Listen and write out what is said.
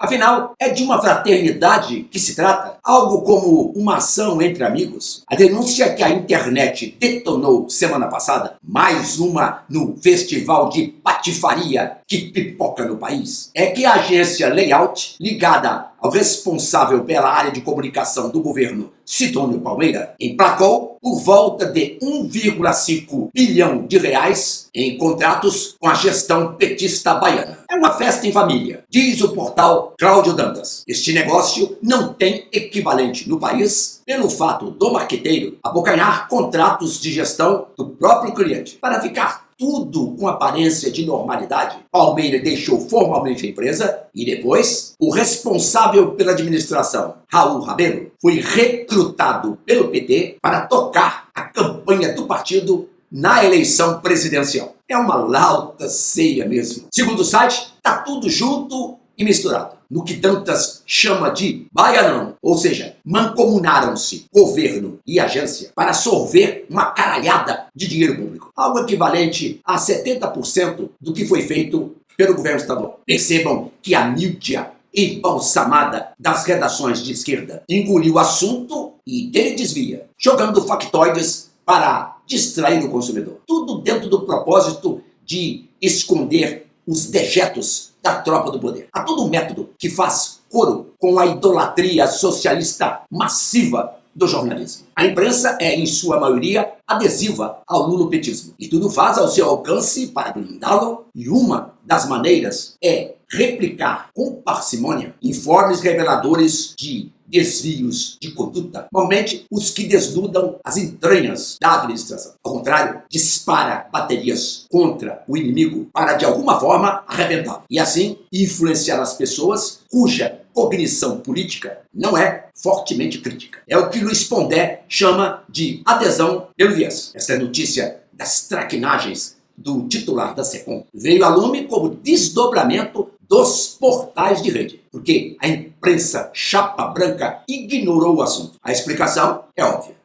Afinal, é de uma fraternidade que se trata? Algo como uma ação entre amigos? A denúncia que a internet detonou semana passada, mais uma no festival de patifaria que pipoca no país, é que a agência Layout, ligada ao responsável pela área de comunicação do governo, Sidônio Palmeira, emplacou por volta de 1,5 bilhão de reais em contratos com a gestão petista baiana. É uma festa em família, diz o portal Cláudio Dantas. Este negócio não tem equivalente no país pelo fato do marqueteiro abocanhar contratos de gestão do próprio cliente. Para ficar tudo com aparência de normalidade, Palmeira deixou formalmente a empresa e depois o responsável pela administração, Raul Rabelo, foi recrutado pelo PT para tocar a campanha do partido na eleição presidencial. É uma lauta ceia mesmo. Segundo o site, tá tudo junto e misturado. No que Dantas chama de baianão, ou seja, mancomunaram-se governo e agência para sorver uma caralhada de dinheiro público, algo equivalente a 70% do que foi feito pelo governo estadual. Percebam que a mídia embalsamada das redações de esquerda engoliu o assunto e dele desvia, jogando factoides para distrair o consumidor. Tudo dentro do propósito de esconder os dejetos da tropa do poder. Há todo um método que faz coro com a idolatria socialista massiva do jornalismo. A imprensa é, em sua maioria, adesiva ao lulopetismo e tudo faz ao seu alcance para blindá-lo, e uma das maneiras é replicar com parcimônia informes reveladores de desvios de conduta, normalmente os que desnudam as entranhas da administração. Ao contrário, dispara baterias contra o inimigo para, de alguma forma, arrebentá-lo e, assim, influenciar as pessoas cuja cognição política não é fortemente crítica. É o que Luiz Pondé chama de adesão pelo viés. Esta notícia das traquinagens do titular da SECOM veio a lume como desdobramento dos portais de rede, porque a imprensa chapa branca ignorou o assunto. A explicação é óbvia.